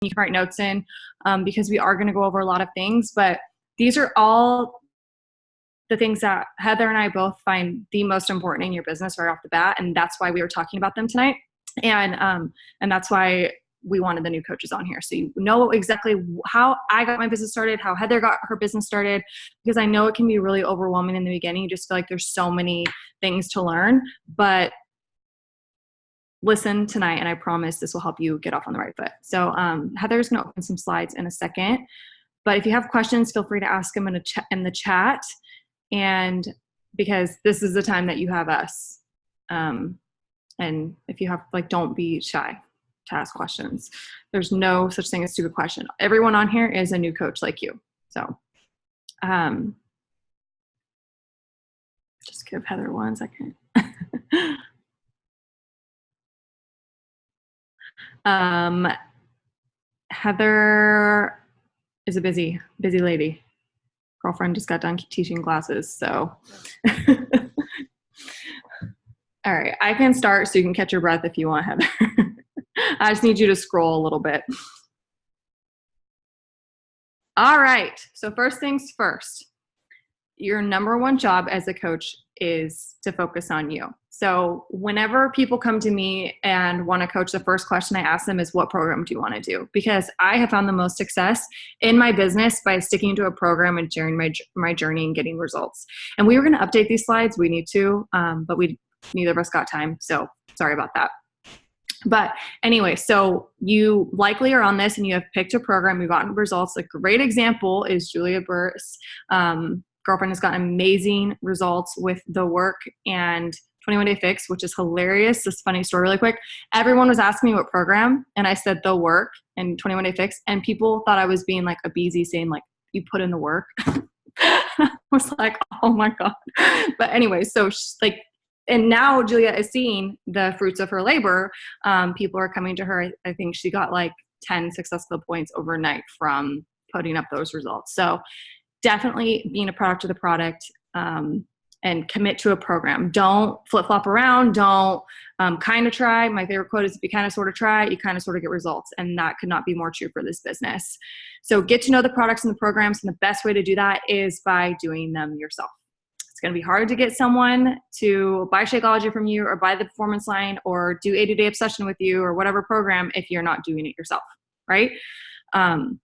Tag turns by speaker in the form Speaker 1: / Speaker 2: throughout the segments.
Speaker 1: you can write notes in because we are going to go over a lot of things, but these are all the things that Heather and I both find the most important in your business right off the bat. And that's why we were talking about them tonight. And that's why we wanted the new coaches on here. So you know exactly how I got my business started, how Heather got her business started, because I know it can be really overwhelming in the beginning. You just feel like there's so many things to learn, but listen tonight and I promise this will help you get off on the right foot. So Heather's going to open some slides in a second, but if you have questions, feel free to ask them in the chat. And because this is the time that you have us. And if you have, don't be shy to ask questions. There's no such thing as stupid question. Everyone on here is a new coach like you. So just give Heather 1 second. Heather is a busy lady. Girlfriend just got done teaching classes, so. All right, I can start so you can catch your breath if you want, Heather. I just need you to scroll a little bit. All right, so first things first. Your number one job as a coach is to focus on you. So whenever people come to me and want to coach, the first question I ask them is, what program do you want to do? Because I have found the most success in my business by sticking to a program and sharing my journey and getting results. And we were going to update these slides. We need to, but neither of us got time. So sorry about that. But anyway, so you likely are on this and you have picked a program, you've gotten results. A great example is Julia Burt's girlfriend has gotten amazing results with the work and 21 Day Fix, which is hilarious. This funny story really quick. Everyone was asking me what program, and I said the work and 21 Day Fix, and people thought I was being like a beezy, saying like, you put in the work. I was like, oh my God. But anyway, so and now Julia is seeing the fruits of her labor. People are coming to her. I think she got like 10 successful points overnight from putting up those results. So definitely being a product of the product, and commit to a program. Don't flip-flop around. Don't kind of try. My favorite quote is, if you kind of sort of try, you kind of sort of get results. And that could not be more true for this business. So get to know the products and the programs. And the best way to do that is by doing them yourself. It's going to be hard to get someone to buy Shakeology from you or buy the Performance Line or do 80-Day Obsession with you or whatever program if you're not doing it yourself, right? And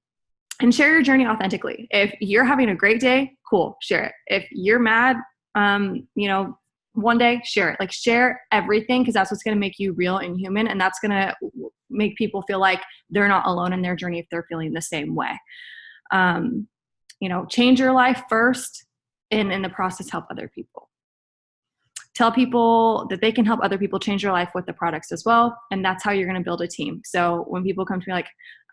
Speaker 1: share your journey authentically. If you're having a great day, cool, share it. If you're mad, one day, share it. Like, share everything, because that's what's going to make you real and human, and that's going to make people feel like they're not alone in their journey if they're feeling the same way. Change your life first, and in the process, help other people. Tell people that they can help other people change their life with the products as well, and that's how you're going to build a team. So when people come to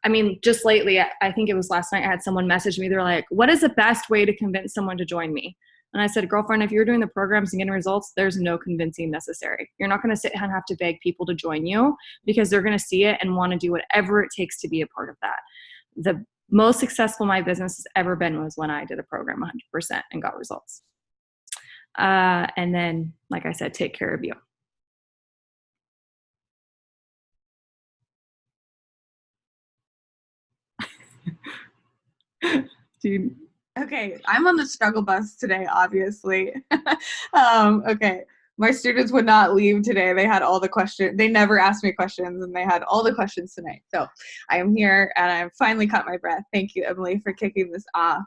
Speaker 1: me just lately, I think it was last night, I had someone message me. They're like, what is the best way to convince someone to join me? And I said, girlfriend, if you're doing the programs and getting results, there's no convincing necessary. You're not going to sit and have to beg people to join you, because they're going to see it and want to do whatever it takes to be a part of that. The most successful my business has ever been was when I did a program 100% and got results. And then, like I said, take care of you. Dude.
Speaker 2: Okay, I'm on the struggle bus today, obviously. Okay, my students would not leave today. They had all the questions. They never asked me questions, and they had all the questions tonight. So I am here, and I've finally caught my breath. Thank you, Emily, for kicking this off.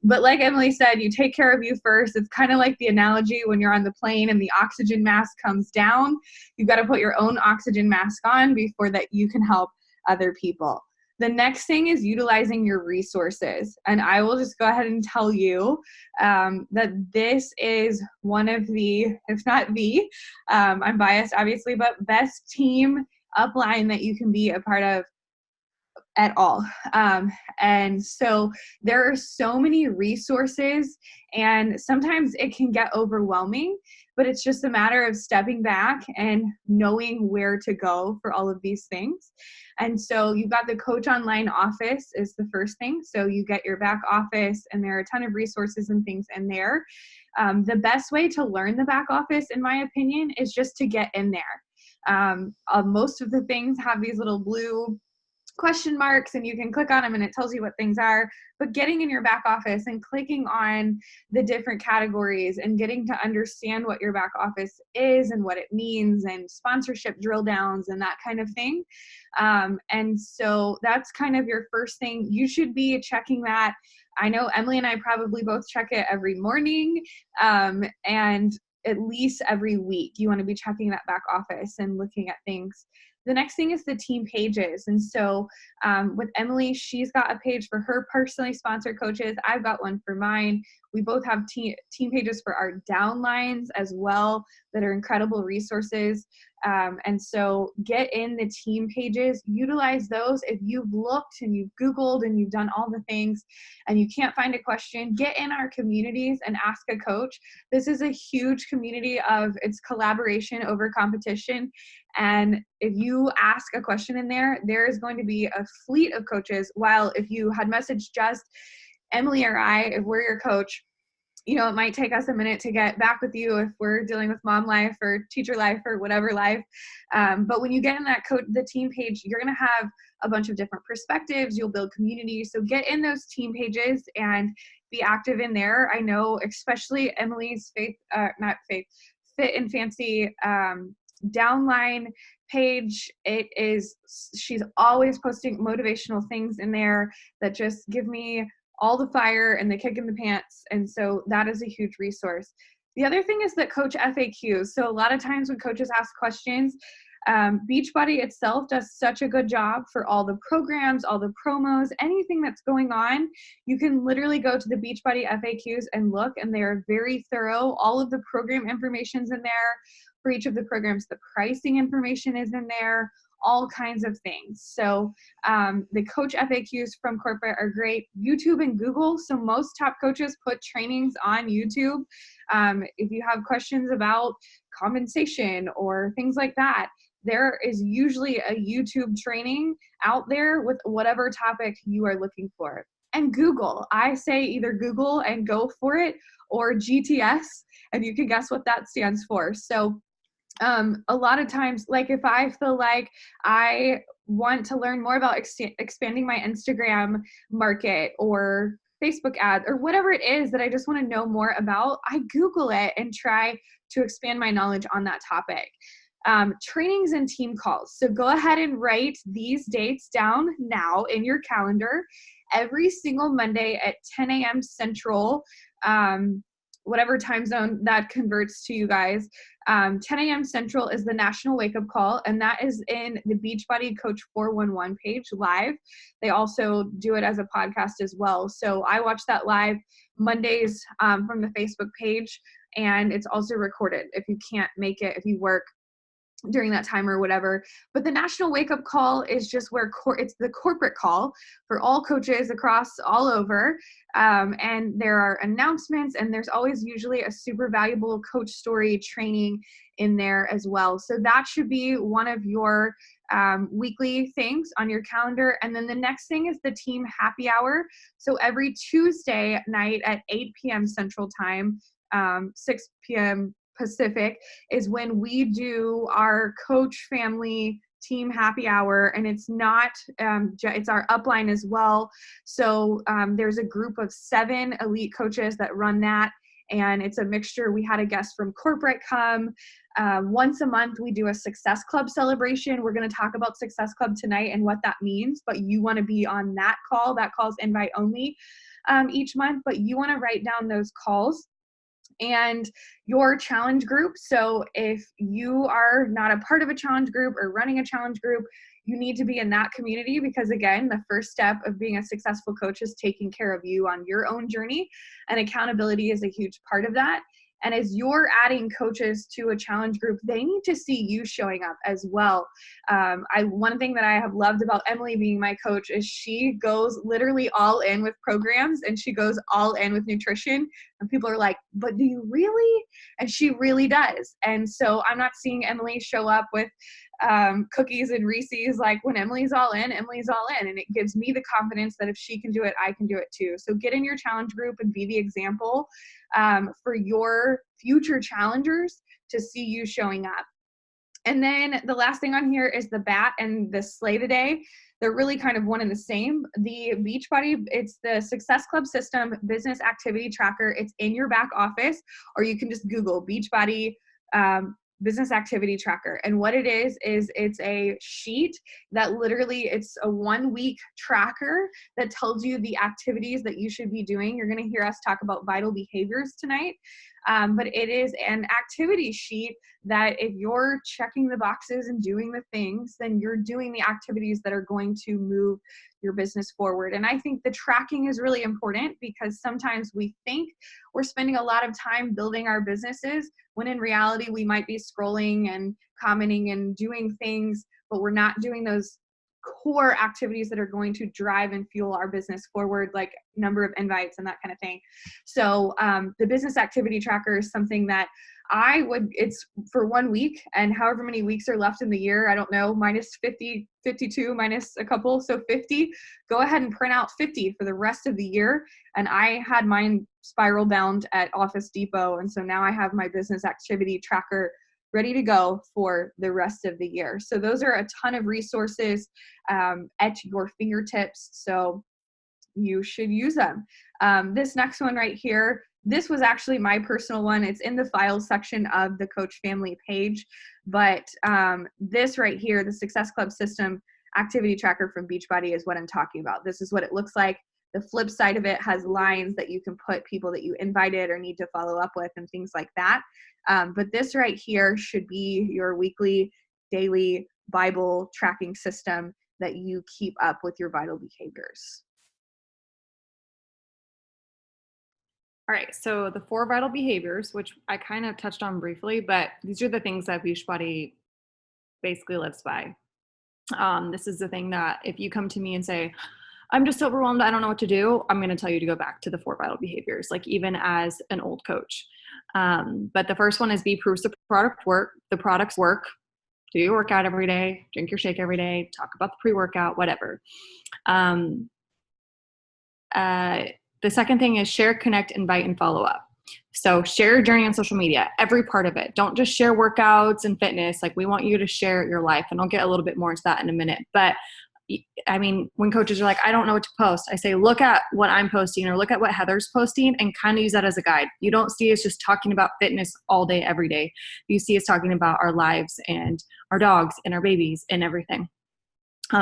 Speaker 2: But like Emily said, you take care of you first. It's kind of like the analogy when you're on the plane and the oxygen mask comes down. You've got to put your own oxygen mask on before that you can help other people. The next thing is utilizing your resources. And I will just go ahead and tell you that this is one of the, if not the, I'm biased obviously, but best team upline that you can be a part of at all. And so there are so many resources, and sometimes it can get overwhelming, but it's just a matter of stepping back and knowing where to go for all of these things. And so you've got the Coach Online office is the first thing. So you get your back office, and there are a ton of resources and things in there. The best way to learn the back office, in my opinion, is just to get in there. Most of the things have these little blue question marks and you can click on them and it tells you what things are, but getting in your back office and clicking on the different categories and getting to understand what your back office is and what it means and sponsorship drill downs and that kind of thing. And so that's kind of your first thing. You should be checking that. I know Emily and I probably both check it every morning, and at least every week. You want to be checking that back office and looking at things. The next thing is the team pages. And so with Emily, she's got a page for her personally sponsored coaches. I've got one for mine. We both have team pages for our downlines as well that are incredible resources. And so get in the team pages, utilize those. If you've looked and you've Googled and you've done all the things and you can't find a question, get in our communities and ask a coach. This is a huge community of it's collaboration over competition. And if you ask a question in there, there is going to be a fleet of coaches. While if you had messaged just Emily or I, if we're your coach, you know, it might take us a minute to get back with you if we're dealing with mom life or teacher life or whatever life. But when you get in that the team page, you're going to have a bunch of different perspectives. You'll build community. So get in those team pages and be active in there. I know, especially Emily's Fit and Fancy downline page. She's always posting motivational things in there that just give me all the fire and the kick in the pants. And so that is a huge resource. The other thing is that coach FAQs. So a lot of times when coaches ask questions, Beachbody itself does such a good job for all the programs, all the promos, anything that's going on. You can literally go to the Beachbody FAQs and look, and they are very thorough. All of the program information's in there. For each of the programs, the pricing information is in there, all kinds of things. So the coach FAQs from corporate are great. YouTube and Google. So most top coaches put trainings on YouTube. If you have questions about compensation or things like that, there is usually a YouTube training out there with whatever topic you are looking for. And Google. I say either Google and go for it or GTS, and you can guess what that stands for. So a lot of times, like if I feel like I want to learn more about expanding my Instagram market or Facebook ads or whatever it is that I just want to know more about, I Google it and try to expand my knowledge on that topic. Trainings and team calls. So go ahead and write these dates down now in your calendar. Every single Monday at 10 a.m. Central, whatever time zone that converts to you guys. 10 a.m. Central is the National Wake Up Call, and that is in the Beachbody Coach 411 page live. They also do it as a podcast as well. So I watch that live Mondays from the Facebook page, and it's also recorded if you can't make it, if you work during that time or whatever. But the National Wake Up Call is just where it's the corporate call for all coaches across all over. And there are announcements, and there's always usually a super valuable coach story training in there as well. So that should be one of your weekly things on your calendar. And then the next thing is the team happy hour. So every Tuesday night at 8 p.m. Central Time, 6 p.m. Pacific is when we do our coach family team happy hour, and it's not it's our upline as well. So there's a group of 7 elite coaches that run that, and it's a mixture. We had a guest from corporate come. Once a month we do a Success Club celebration. We're going to talk about Success Club tonight and what that means, but you want to be on that call. That call's invite only each month, but you want to write down those calls and your challenge group. So if you are not a part of a challenge group or running a challenge group, you need to be in that community, because again, the first step of being a successful coach is taking care of you on your own journey, and accountability is a huge part of that. And as you're adding coaches to a challenge group, they need to see you showing up as well. One thing that I have loved about Emily being my coach is she goes literally all in with programs, and she goes all in with nutrition. And people are like, but do you really? And she really does. And so I'm not seeing Emily show up with cookies and Reese's. Like, when Emily's all in, Emily's all in. And it gives me the confidence that if she can do it, I can do it too. So get in your challenge group and be the example for your future challengers to see you showing up. And then the last thing on here is the BAT and the Slay Today. they're really kind of one and the same. The Beachbody, it's the Success Club System Business Activity Tracker. It's in your back office, or you can just Google Beachbody Business Activity Tracker. And what it is it's a sheet that literally, it's a 1 week tracker that tells you the activities that you should be doing. You're going to hear us talk about vital behaviors tonight. But it is an activity sheet that if you're checking the boxes and doing the things, then you're doing the activities that are going to move your business forward. And I think the tracking is really important, because sometimes we think we're spending a lot of time building our businesses, when in reality we might be scrolling and commenting and doing things, but we're not doing those core activities that are going to drive and fuel our business forward, like number of invites and that kind of thing. So the business activity tracker is something that it's for 1 week, and however many weeks are left in the year, I don't know, minus 50, 52, minus a couple, so 50, go ahead and print out 50 for the rest of the year. And I had mine spiral bound at Office Depot. And so now I have my business activity tracker ready to go for the rest of the year. So those are a ton of resources at your fingertips. So you should use them. This next one right here, this was actually my personal one. It's in the files section of the Coach Family page. But this right here, the Success Club System Activity Tracker from Beachbody, is what I'm talking about. This is what it looks like. The flip side of it has lines that you can put people that you invited or need to follow up with and things like that. But this right here should be your weekly, daily Bible tracking system that you keep up with your vital behaviors.
Speaker 1: All right, so the 4 vital behaviors, which I kind of touched on briefly, but these are the things that Beachbody basically lives by. This is the thing that if you come to me and say, I'm just overwhelmed, I don't know what to do, I'm going to tell you to go back to the 4 vital behaviors, like even as an old coach. But the first one is proves the products work. Do your workout every day, drink your shake every day, talk about the pre-workout, whatever. The second thing is share, connect, invite, and follow up. So share your journey on social media, every part of it. Don't just share workouts and fitness. Like, we want you to share your life. And I'll get a little bit more into that in a minute. But I mean, when coaches are like, I don't know what to post, I say, look at what I'm posting or look at what Heather's posting and kind of use that as a guide. You don't see us just talking about fitness all day, every day. You see us talking about our lives and our dogs and our babies and everything.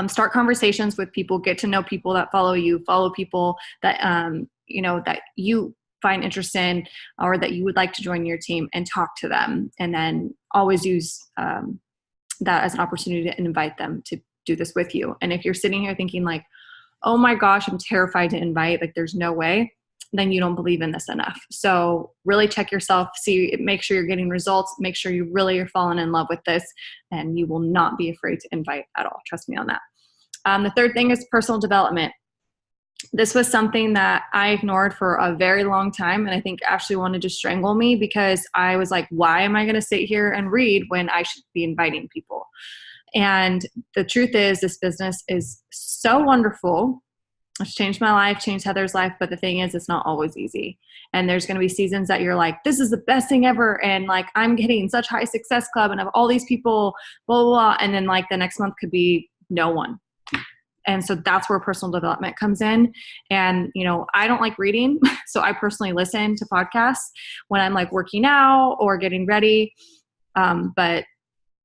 Speaker 1: Start conversations with people, get to know people that follow you, follow people that, that you find interest in or that you would like to join your team, and talk to them. And then always use that as an opportunity to invite them to do this with you. And if you're sitting here thinking like, oh my gosh, I'm terrified to invite, like there's no way, then you don't believe in this enough. So really check yourself, make sure you're getting results, make sure you really are falling in love with this, and you will not be afraid to invite at all. Trust me on that. The third thing is personal development. This was something that I ignored for a very long time. And I think Ashley wanted to strangle me because I was like, why am I going to sit here and read when I should be inviting people? And the truth is, this business is so wonderful. It's changed my life, changed Heather's life. But the thing is, it's not always easy. And there's going to be seasons that you're like, this is the best thing ever. And like, I'm hitting such high success club and I have all these people, blah, blah, blah. And then like the next month could be no one. And so that's where personal development comes in. And, I don't like reading. So I personally listen to podcasts when I'm like working out or getting ready. But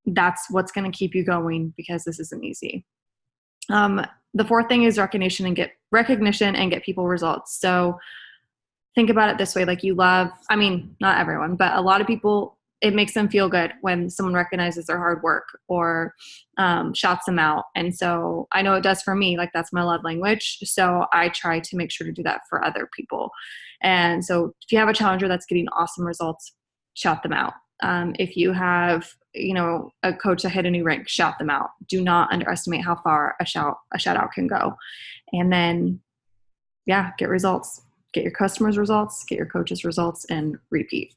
Speaker 1: that's what's going to keep you going, because this isn't easy. The fourth thing is recognition and get people results. So think about it this way. Like not everyone, but a lot of people, it makes them feel good when someone recognizes their hard work or shouts them out. And so I know it does for me, like that's my love language. So I try to make sure to do that for other people. And so if you have a challenger that's getting awesome results, shout them out. If you have, a coach that hit a new rank, shout them out. Do not underestimate how far a shout out can go. And then, get results. Get your customers results, get your coaches results, and repeat.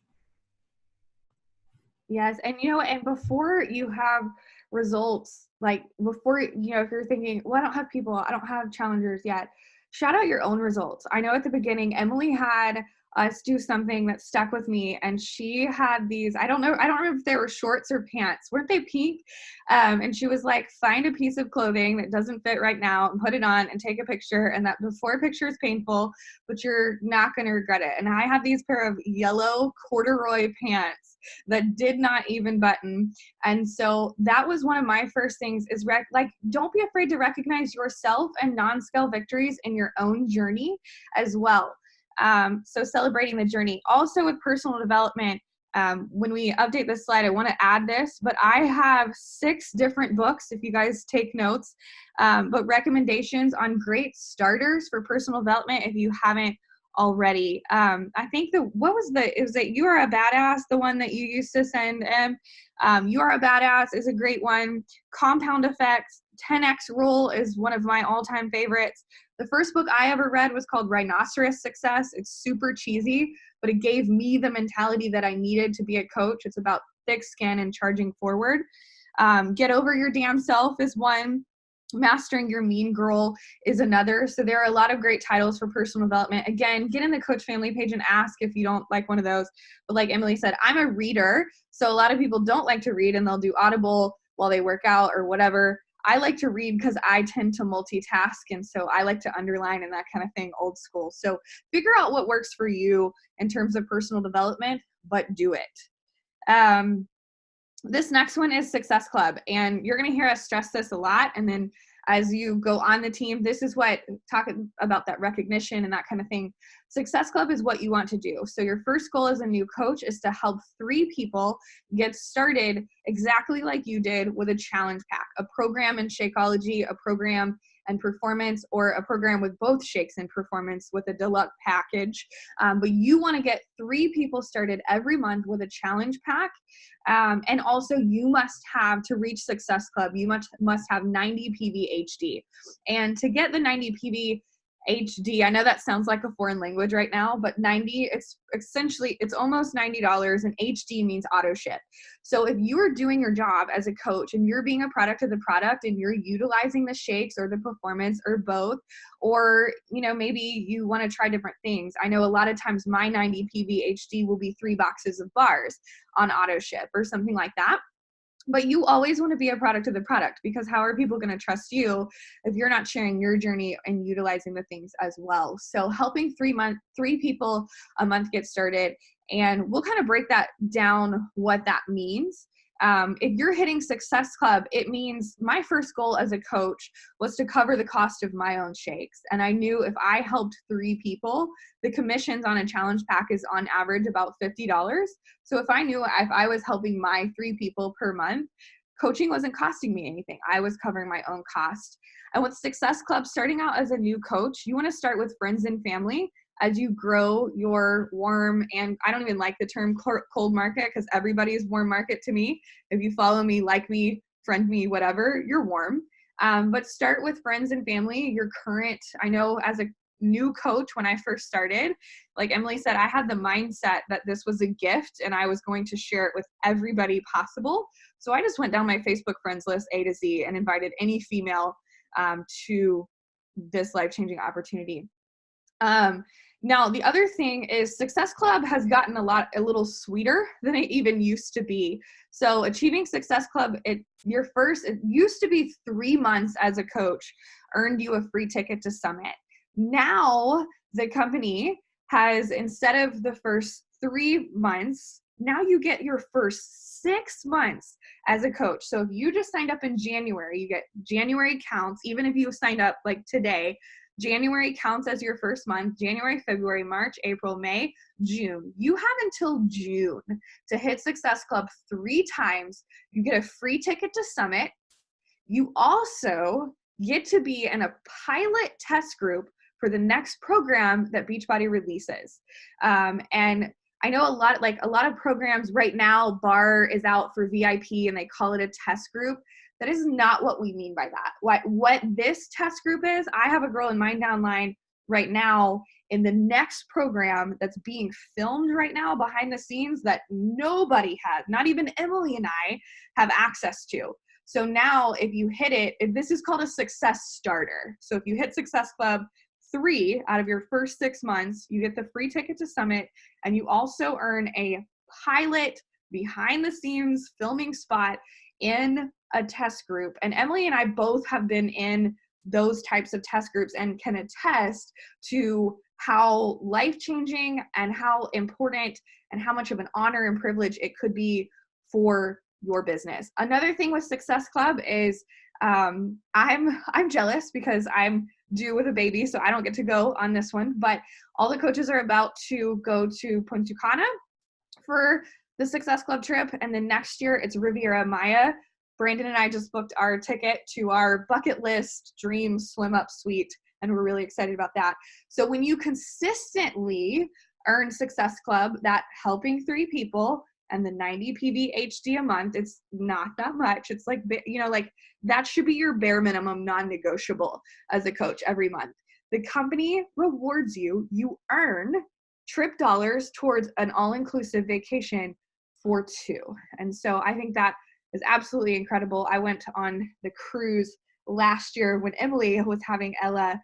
Speaker 2: Yes. And, and before you have results, like before, if you're thinking, well, I don't have challengers yet, shout out your own results. I know at the beginning, Emily had us do something that stuck with me. And she had these, I don't remember if they were shorts or pants. Weren't they pink? And she was like, find a piece of clothing that doesn't fit right now and put it on and take a picture. And that before picture is painful, but you're not going to regret it. And I had these pair of yellow corduroy pants that did not even button. And so that was one of my first things is don't be afraid to recognize yourself and non-scale victories in your own journey as well. So celebrating the journey. Also with personal development, when we update this slide, I want to add this, but I have 6 different books, if you guys take notes, but recommendations on great starters for personal development if you haven't already. I think it was that You Are a Badass, the one that you used to send, You Are a Badass is a great one. Compound Effects, 10X Rule is one of my all-time favorites. The first book I ever read was called Rhinoceros Success. It's super cheesy, but it gave me the mentality that I needed to be a coach. It's about thick skin and charging forward. Get Over Your Damn Self is one. Mastering Your Mean Girl is another. So there are a lot of great titles for personal development. Again, get in the Coach Family page and ask if you don't like one of those. But like Emily said, I'm a reader. So a lot of people don't like to read and they'll do Audible while they work out or whatever. I like to read because I tend to multitask, and so I like to underline and that kind of thing, old school. So figure out what works for you in terms of personal development, but do it. This next one is Success Club, and you're going to hear us stress this a lot. And then as you go on the team, this is what, talking about that recognition and that kind of thing. Success Club is what you want to do. So your first goal as a new coach is to help 3 people get started exactly like you did with a challenge pack, a program in Shakeology, a program and performance, or a program with both shakes and performance with a deluxe package. But you want to get 3 people started every month with a challenge pack. And also you must have, to reach Success Club, you must have 90 PV HD. And to get the 90 PV HD, I know that sounds like a foreign language right now, but 90, it's almost $90, and HD means auto ship. So if you are doing your job as a coach and you're being a product of the product and you're utilizing the shakes or the performance or both, or maybe you want to try different things. I know a lot of times my 90 PV HD will be 3 boxes of bars on auto ship or something like that. But you always want to be a product of the product, because how are people going to trust you if you're not sharing your journey and utilizing the things as well? So helping 3 people a month get started, and we'll kind of break that down, what that means. If you're hitting Success Club, it means my first goal as a coach was to cover the cost of my own shakes. And I knew if I helped 3 people, the commissions on a challenge pack is on average about $50. So if I was helping my 3 people per month, coaching wasn't costing me anything. I was covering my own cost. And with Success Club, starting out as a new coach, you want to start with friends and family as you grow your warm, and I don't even like the term cold market, because everybody is warm market to me. If you follow me, like me, friend me, whatever, you're warm. But start with friends and family. I know as a new coach, when I first started, like Emily said, I had the mindset that this was a gift and I was going to share it with everybody possible. So I just went down my Facebook friends list A to Z and invited any female to this life-changing opportunity. Now, the other thing is Success Club has gotten a little sweeter than it even used to be. So achieving Success Club, it used to be 3 months as a coach earned you a free ticket to Summit. Now the company has, instead of the first 3 months, now you get your first 6 months as a coach. So if you just signed up in January, you get January counts. Even if you signed up like today, January counts as your first month. January, February, March, April, May, June. You have until June to hit Success Club 3 times. You get a free ticket to Summit. You also get to be in a pilot test group for the next program that Beachbody releases. And I know a lot of programs right now, BAR is out for VIP and they call it a test group. That is not what we mean by that. What this test group is, I have a girl in mine downline right now in the next program that's being filmed right now behind the scenes that nobody has, not even Emily and I have access to. So now if you hit it, this is called a success starter. So if you hit Success Club 3 out of your first 6 months, you get the free ticket to Summit, and you also earn a pilot behind the scenes filming spot in a test group. And Emily and I both have been in those types of test groups and can attest to how life-changing and how important and how much of an honor and privilege it could be for your business. Another thing with Success Club is I'm jealous because I'm due with a baby, so I don't get to go on this one, but all the coaches are about to go to Punta Cana for the Success Club trip, and then next year it's Riviera Maya. Brandon and I just booked our ticket to our bucket list dream swim up suite, and we're really excited about that. So when you consistently earn Success Club, that helping 3 people and the 90 PVHD a month, it's not that much. It's like, like that should be your bare minimum non-negotiable as a coach every month. The company rewards you. You earn trip dollars towards an all-inclusive vacation for 2. And so I think that is absolutely incredible. I went on the cruise last year when Emily was having Ella.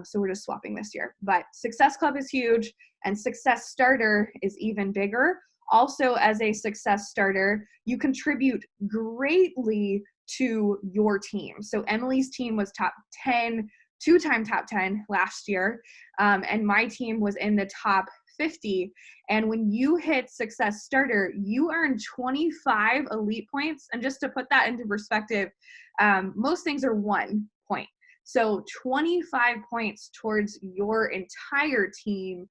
Speaker 2: So we're just swapping this year. But Success Club is huge, and Success Starter is even bigger. Also, as a Success Starter, you contribute greatly to your team. So Emily's team was top 10, 2-time top 10 last year, and my team was in the top 50. And when you hit Success Starter, you earn 25 elite points. And just to put that into perspective, most things are 1 point. So 25 points towards your entire team.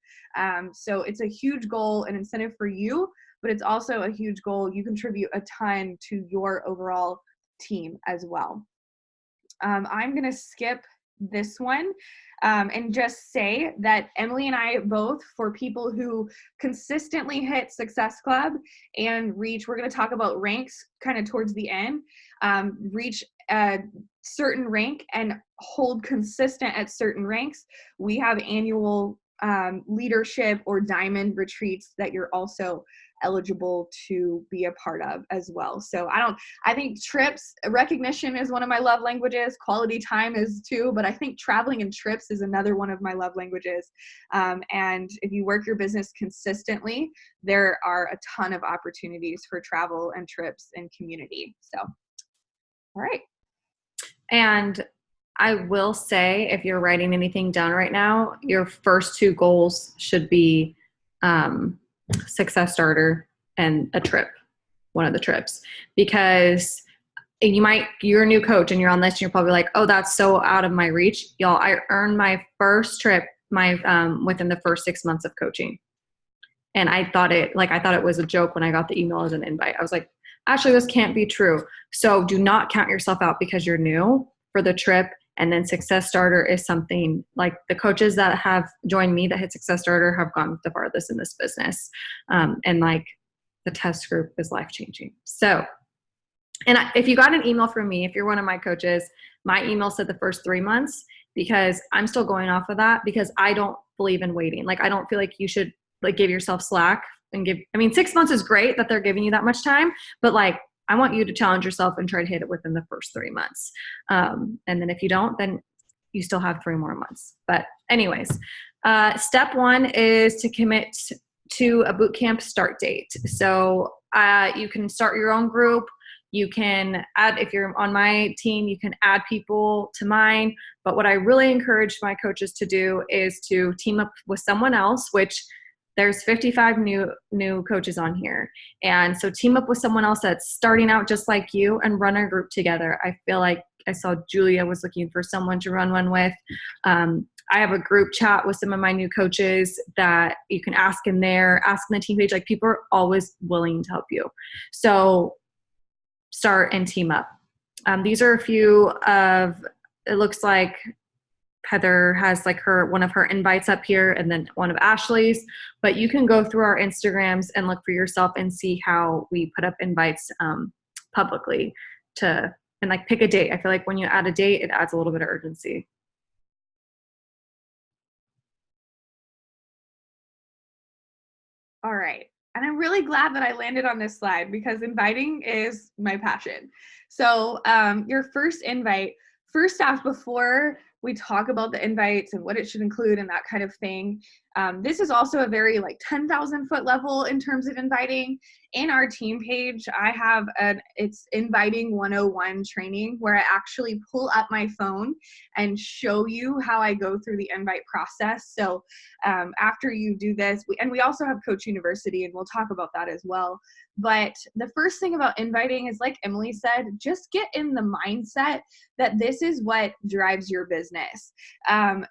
Speaker 2: So it's a huge goal and incentive for you, but it's also a huge goal. You contribute a ton to your overall team as well. I'm going to skip this one and just say that Emily and I both, for people who consistently hit Success Club and reach, we're going to talk about ranks kind of towards the end, reach a certain rank and hold consistent at certain ranks. We have annual leadership or diamond retreats that you're also eligible to be a part of as well. So I think trips, recognition is one of my love languages. Quality time is too, but I think traveling and trips is another one of my love languages. And if you work your business consistently, there are a ton of opportunities for travel and trips and community. So, all right.
Speaker 1: And I will say, if you're writing anything down right now, your first 2 goals should be Success Starter and a trip, one of the trips, because you're a new coach and you're on this and you're probably like, oh, that's so out of my reach. Y'all, I earned my first trip within the first 6 months of coaching. And I thought it was a joke when I got the email as an invite. I was like, actually, this can't be true. So do not count yourself out because you're new for the trip. And then Success Starter is something like the coaches that have joined me that hit Success Starter have gone the farthest in this business. And like the test group is life-changing. So, and if you got an email from me, if you're one of my coaches, my email said the first 3 months because I'm still going off of that because I don't believe in waiting. Like, I don't feel like you should like give yourself slack and 6 months is great that they're giving you that much time, but like, I want you to challenge yourself and try to hit it within the first 3 months. And then if you don't, then you still have 3 more months. But anyways, step 1 is to commit to a boot camp start date. So you can start your own group. You can add, if you're on my team, you can add people to mine. But what I really encourage my coaches to do is to team up with someone else, which there's 55 new coaches on here. And so team up with someone else that's starting out just like you and run a group together. I feel like I saw Julia was looking for someone to run one with. I have a group chat with some of my new coaches that you can ask in there, ask in the team page. Like, people are always willing to help you. So start and team up. These are a few of, it looks like Heather has like one of her invites up here and then one of Ashley's, but you can go through our Instagrams and look for yourself and see how we put up invites publicly and like pick a date. I feel like when you add a date, it adds a little bit of urgency.
Speaker 2: All right. And I'm really glad that I landed on this slide because inviting is my passion. So your first invite, first off, before We talk about the invites and what it should include and that kind of thing. This is also a very like 10,000 foot level in terms of inviting. In our team page, I have it's inviting 101 training where I actually pull up my phone and show you how I go through the invite process. So after you do this, we also have Coach University, and we'll talk about that as well. But the first thing about inviting is, like Emily said, just get in the mindset that this is what drives your business.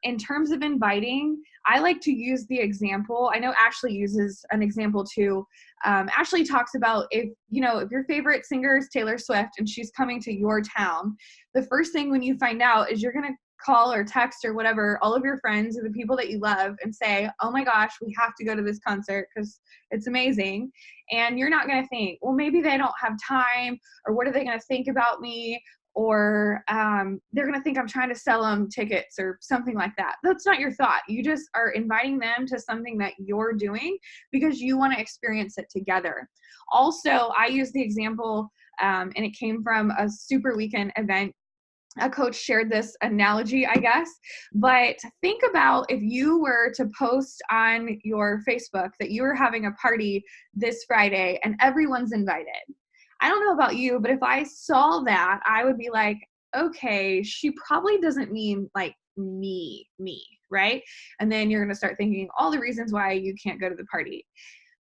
Speaker 2: In terms of inviting, I like to use the example. I know Ashley uses an example too. Ashley talks about if your favorite singer is Taylor Swift and she's coming to your town, the first thing when you find out is you're going to call or text or whatever all of your friends or the people that you love and say, oh my gosh, we have to go to this concert because it's amazing. And you're not going to think, well, maybe they don't have time, or what are they going to think about me? Or they're going to think I'm trying to sell them tickets or something like that. That's not your thought. You just are inviting them to something that you're doing because you want to experience it together. Also, I use the example, and it came from a super weekend event. A coach shared this analogy, I guess, but think about if you were to post on your Facebook that you were having a party this Friday and everyone's invited. I don't know about you, but if I saw that, I would be like, okay, she probably doesn't mean like me, right? And then you're going to start thinking all the reasons why you can't go to the party.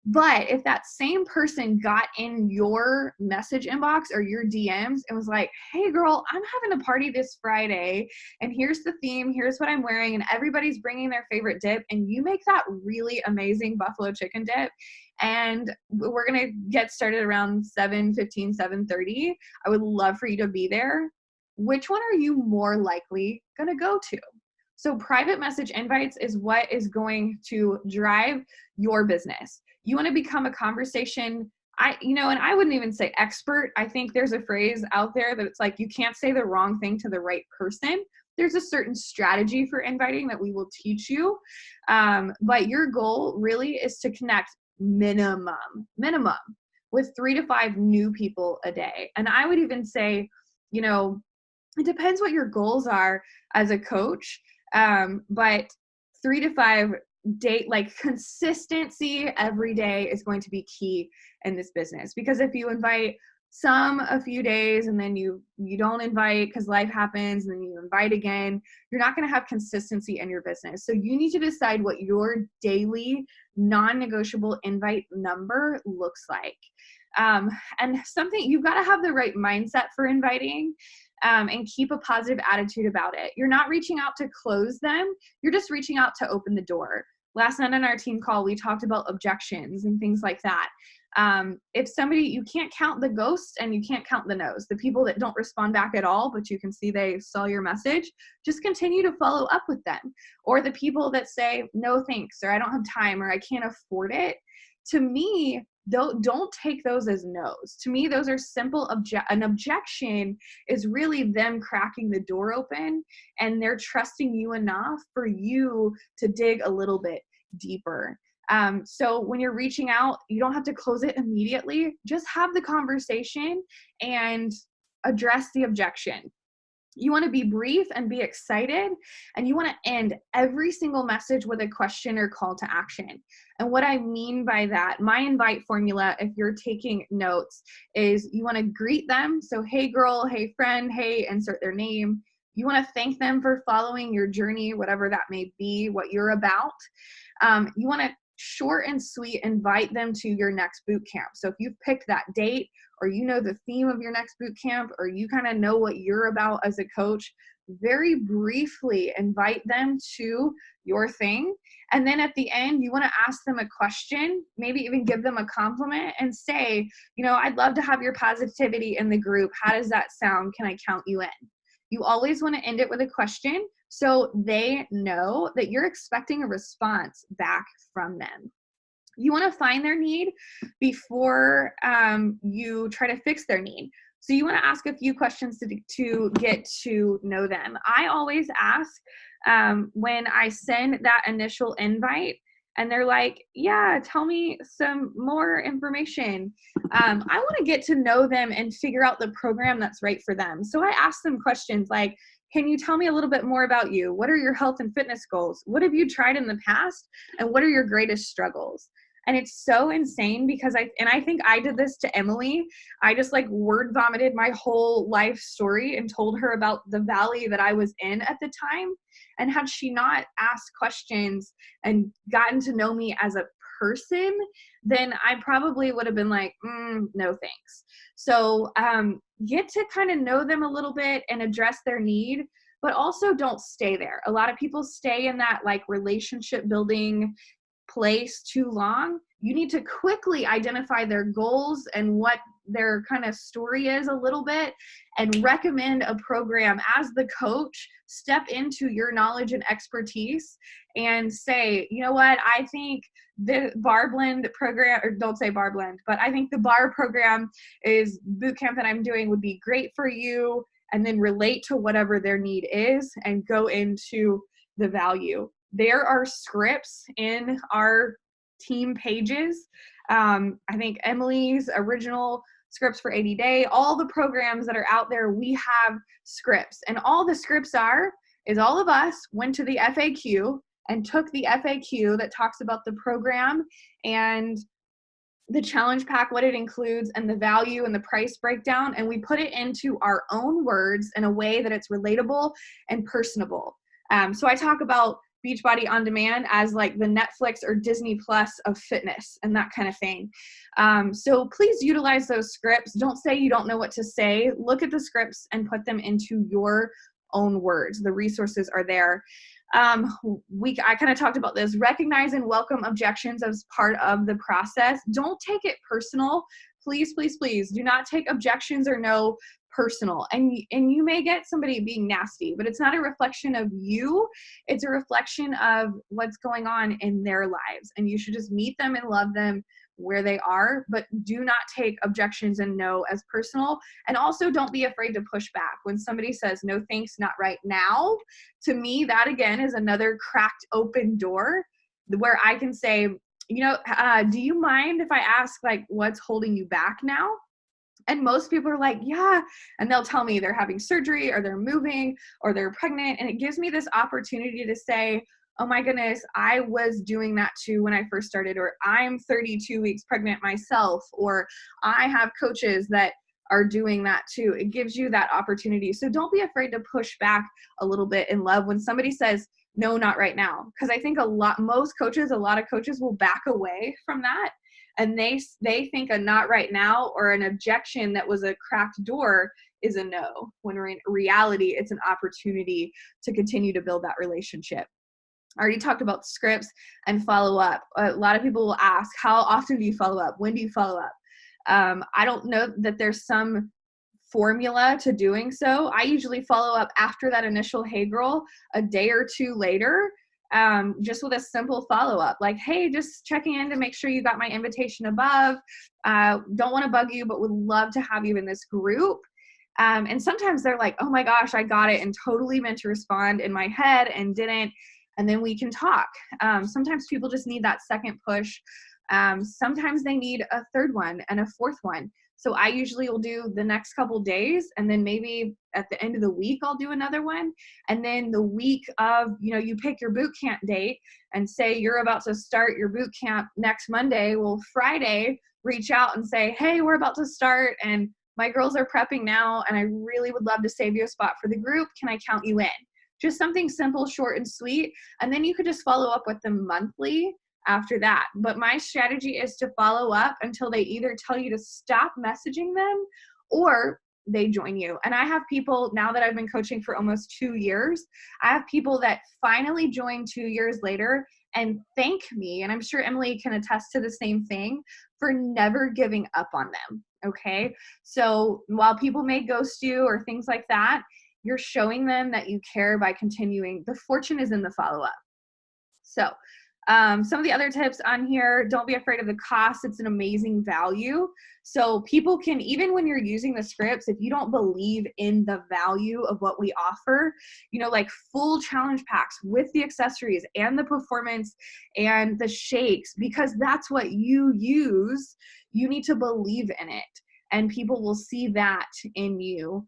Speaker 2: But if that same person got in your message inbox or your DMs and was like, hey girl, I'm having a party this Friday and here's the theme, here's what I'm wearing, and everybody's bringing their favorite dip, and you make that really amazing buffalo chicken dip, and we're going to get started around 7:15, 7:30. I would love for you to be there. Which one are you more likely going to go to? So private message invites is what is going to drive your business. You want to become a conversation, and I wouldn't even say expert. I think there's a phrase out there that it's like, you can't say the wrong thing to the right person. There's a certain strategy for inviting that we will teach you. But your goal really is to connect minimum with 3 to 5 new people a day. And I would even say, it depends what your goals are as a coach. But 3 to 5 date, like consistency every day is going to be key in this business. Because if you invite some a few days and then you don't invite because life happens, and then you invite again, you're not going to have consistency in your business. So you need to decide what your daily non-negotiable invite number looks like. And something, you've got to have the right mindset for inviting. And keep a positive attitude about it. You're not reaching out to close them. You're just reaching out to open the door. Last night on our team call, we talked about objections and things like that. If somebody, you can't count the ghosts and you can't count the no's, the people that don't respond back at all, but you can see they saw your message, just continue to follow up with them. Or the people that say, no thanks, or I don't have time, or I can't afford it. To me, don't take those as no's. To me, those are simple an objection is really them cracking the door open, and they're trusting you enough for you to dig a little bit deeper. So when you're reaching out, you don't have to close it immediately. Just have the conversation and address the objection. You want to be brief and be excited, and you want to end every single message with a question or call to action. And what I mean by that, my invite formula, if you're taking notes, is you want to greet them. So, hey girl, hey friend, hey, insert their name. You want to thank them for following your journey, whatever that may be, what you're about. You want to short and sweet invite them to your next boot camp. So if you've picked that date, or you know the theme of your next boot camp, or you kind of know what you're about as a coach, very briefly invite them to your thing. And then at the end, you want to ask them a question, maybe even give them a compliment and say, I'd love to have your positivity in the group. How does that sound? Can I count you in? You always want to end it with a question so they know that you're expecting a response back from them. You want to find their need before you try to fix their need. So you want to ask a few questions to get to know them. I always ask when I send that initial invite and they're like, yeah, tell me some more information. I want to get to know them and figure out the program that's right for them. So I ask them questions like, Can you tell me a little bit more about you? What are your health and fitness goals? What have you tried in the past? And what are your greatest struggles? And it's so insane because I think I did this to Emily. I just like word vomited my whole life story and told her about the valley that I was in at the time. And had she not asked questions and gotten to know me as a person, then I probably would have been like, no thanks. So get to kind of know them a little bit and address their need, but also don't stay there. A lot of people stay in that like relationship building place too long. You need to quickly identify their goals and what their kind of story is a little bit, and recommend a program as the coach. Step into your knowledge and expertise and say, you know what, I think the bar blend program, or don't say bar blend, but I think the bar program is boot camp that I'm doing would be great for you, and then relate to whatever their need is and go into the value. There are scripts in our team pages. I think Emily's original scripts for 80 Day, all the programs that are out there, we have scripts. And all the scripts is all of us went to the FAQ and took the FAQ that talks about the program and the challenge pack, what it includes, and the value and the price breakdown, and we put it into our own words in a way that it's relatable and personable. So I talk about Beachbody On Demand as like the Netflix or Disney Plus of fitness and that kind of thing. So please utilize those scripts. Don't say you don't know what to say. Look at the scripts and put them into your own words. The resources are there. I kind of talked about this. Recognize and welcome objections as part of the process. Don't take it personal. Please, please, please do not take objections or no personal. And you may get somebody being nasty, but it's not a reflection of you. It's a reflection of what's going on in their lives. And you should just meet them and love them where they are, but do not take objections and no as personal. And also don't be afraid to push back. When somebody says, no thanks, not right now, to me, that again is another cracked open door where I can say, do you mind if I ask like what's holding you back now? And most people are like, yeah. And they'll tell me they're having surgery or they're moving or they're pregnant. And it gives me this opportunity to say, oh my goodness, I was doing that too when I first started, or I'm 32 weeks pregnant myself, or I have coaches that are doing that too. It gives you that opportunity. So don't be afraid to push back a little bit in love when somebody says, no, not right now. Because I think a lot of coaches will back away from that. And they think a not right now or an objection that was a cracked door is a no, when in reality, it's an opportunity to continue to build that relationship. I already talked about scripts and follow up. A lot of people will ask, how often do you follow up? When do you follow up? I don't know that there's some formula to doing so. I usually follow up after that initial hey girl, a day or two later, just with a simple follow-up, like, hey, just checking in to make sure you got my invitation above. Don't want to bug you, but would love to have you in this group. And sometimes they're like, oh my gosh, I got it, and totally meant to respond in my head and didn't. And then we can talk. Sometimes people just need that second push. Sometimes they need a third one and a fourth one. So I usually will do the next couple days, and then maybe at the end of the week, I'll do another one. And then the week of, you pick your boot camp date and say you're about to start your boot camp next Monday. Well, Friday, reach out and say, hey, we're about to start and my girls are prepping now, and I really would love to save you a spot for the group. Can I count you in? Just something simple, short, and sweet. And then you could just follow up with them monthly after that. But my strategy is to follow up until they either tell you to stop messaging them or they join you. And I have people now that I've been coaching for almost 2 years, I have people that finally join 2 years later and thank me. And I'm sure Emily can attest to the same thing, for never giving up on them. Okay. So while people may ghost you or things like that, you're showing them that you care by continuing. The fortune is in the follow-up. So some of the other tips on here, don't be afraid of the cost. It's an amazing value. So people can, even when you're using the scripts, if you don't believe in the value of what we offer, like full challenge packs with the accessories and the performance and the shakes, because that's what you use, you need to believe in it. And people will see that in you.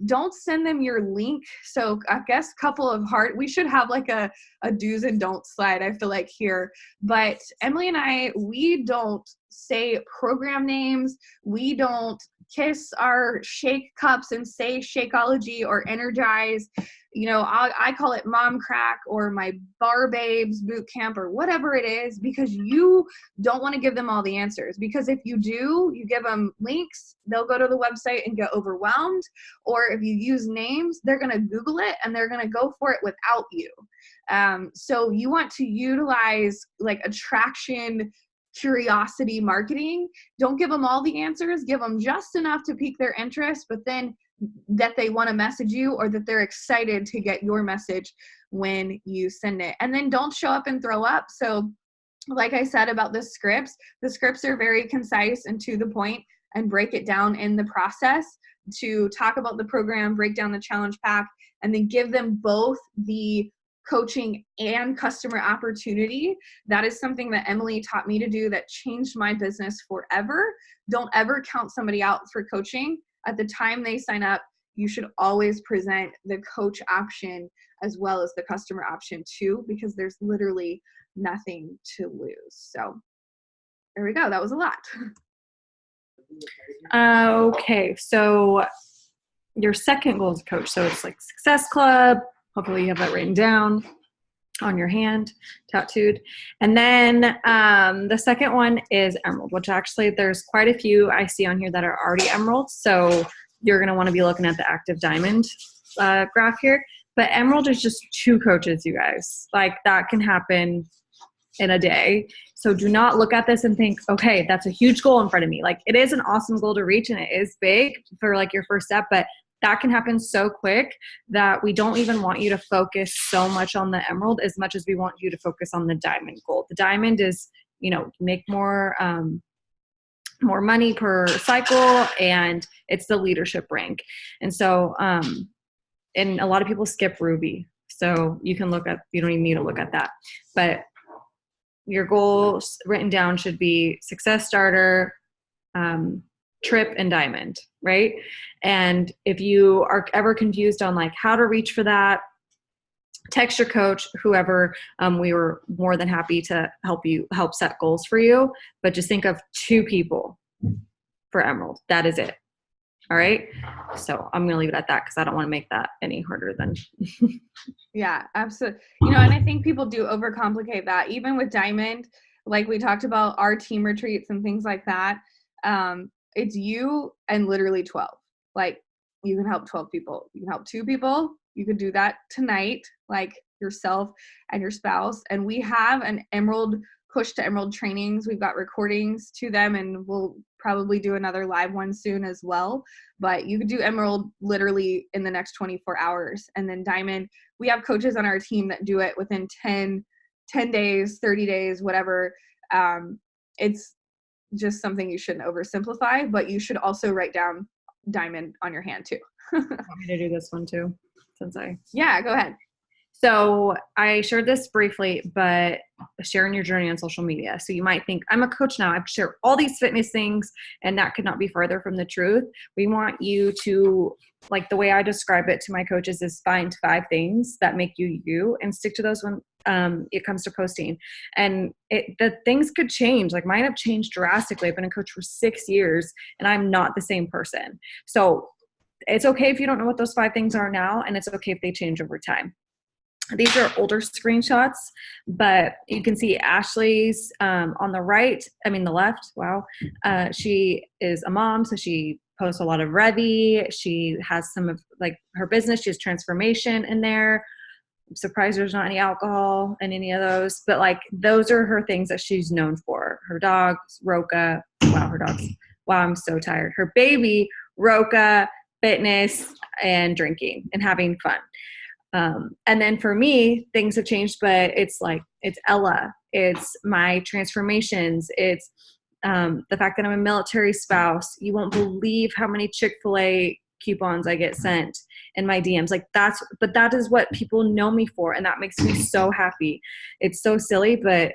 Speaker 2: Don't send them your link. So I guess couple of we should have like a do's and don'ts slide, I feel like, here. But Emily and I, we don't say program names. We don't kiss our shake cups and say Shakeology or Energize. You know, I call it Mom Crack or my Bar Babes boot camp or whatever it is, because you don't want to give them all the answers. Because if you do, you give them links, they'll go to the website and get overwhelmed. Or if you use names, they're going to Google it and they're going to go for it without you. So you want to utilize like attraction, curiosity marketing. Don't give them all the answers. Give them just enough to pique their interest, but then that they want to message you or that they're excited to get your message when you send it. And then don't show up and throw up. So like I said about the scripts are very concise and to the point, and break it down in the process to talk about the program, break down the challenge pack, and then give them both the coaching and customer opportunity. That is something that Emily taught me to do that changed my business forever. Don't ever count somebody out for coaching. At the time they sign up, you should always present the coach option as well as the customer option too, because there's literally nothing to lose. So there we go. That was a lot.
Speaker 1: Okay. So your second goal as a coach. So it's like Success Club. Hopefully you have that written down on your hand, tattooed. And then the second one is Emerald, which actually there's quite a few I see on here that are already Emerald. So you're going to want to be looking at the active diamond graph here. But Emerald is just 2 coaches, you guys. Like that can happen in a day. So do not look at this and think, okay, that's a huge goal in front of me. Like it is an awesome goal to reach and it is big for like your first step, but that can happen so quick that we don't even want you to focus so much on the Emerald as much as we want you to focus on the diamond goal. The diamond is, you know, make more money per cycle, and it's the leadership rank. And so, and a lot of people skip Ruby. So you don't even need to look at that. But your goals written down should be Success Starter, Trip, and Diamond, right? And if you are ever confused on like how to reach for that, text your coach, whoever. We were more than happy to help set goals for you. But just think of 2 people for Emerald. That is it. All right. So I'm going to leave it at that because I don't want to make that any harder than.
Speaker 2: Yeah, absolutely. You know, and I think people do overcomplicate that. Even with Diamond, like we talked about our team retreats and things like that. It's you and literally 12. Like you can help 12 people. You can help 2 people. You could do that tonight, like yourself and your spouse. And we have an Emerald push to Emerald trainings. We've got recordings to them, and we'll probably do another live one soon as well. But you could do Emerald literally in the next 24 hours. And then Diamond, we have coaches on our team that do it within 10 days, 30 days, whatever. It's just something you shouldn't oversimplify, but you should also write down Diamond on your hand too.
Speaker 1: Want me to do this one too?
Speaker 2: Yeah, go ahead.
Speaker 1: So I shared this briefly, but sharing your journey on social media. So you might think, I'm a coach now, I've shared all these fitness things, and that could not be farther from the truth. We want you to, like the way I describe it to my coaches is find 5 things that make you you and stick to those when it comes to posting. And the things could change. Like mine have changed drastically. I've been a coach for 6 years and I'm not the same person. So it's okay if you don't know what those 5 things are now, and it's okay if they change over time. These are older screenshots, but you can see Ashley's on the left. Wow. She is a mom, so she posts a lot of Revy. She has some of like her business. She has transformation in there. I'm surprised there's not any alcohol in any of those, but like those are her things that she's known for. Her dogs, Roca. Wow, her dogs. Wow, I'm so tired. Her baby, Roca, fitness, and drinking and having fun. And then for me, things have changed, but it's Ella, it's my transformations. It's, the fact that I'm a military spouse. You won't believe how many Chick-fil-A coupons I get sent in my DMs. But that is what people know me for. And that makes me so happy. It's so silly, but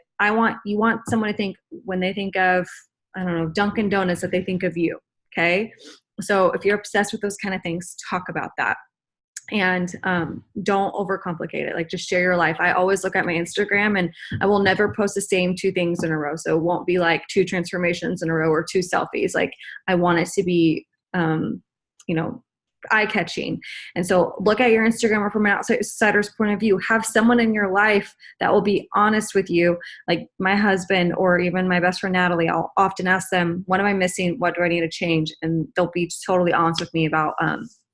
Speaker 1: you want someone to think when they think of, I don't know, Dunkin' Donuts, that they think of you. Okay. So if you're obsessed with those kind of things, talk about that. And don't overcomplicate it. Like, just share your life. I always look at my Instagram, and I will never post the same 2 things in a row. So it won't be like 2 transformations in a row or 2 selfies. Like, I want it to be, you know, eye catching. And so look at your Instagram from an outsider's point of view. Have someone in your life that will be honest with you. Like my husband or even my best friend Natalie, I'll often ask them, what am I missing? What do I need to change? And they'll be totally honest with me about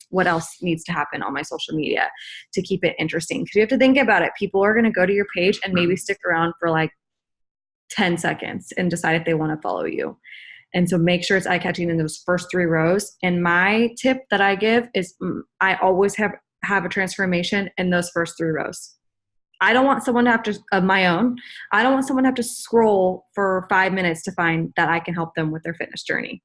Speaker 1: what else needs to happen on my social media to keep it interesting. Because you have to think about it. People are going to go to your page and maybe stick around for like 10 seconds and decide if they want to follow you. And so make sure it's eye-catching in those first 3 rows. And my tip that I give is I always have a transformation in those first 3 rows. I don't want someone to have to, of my own, I don't want someone to have to scroll for 5 minutes to find that I can help them with their fitness journey.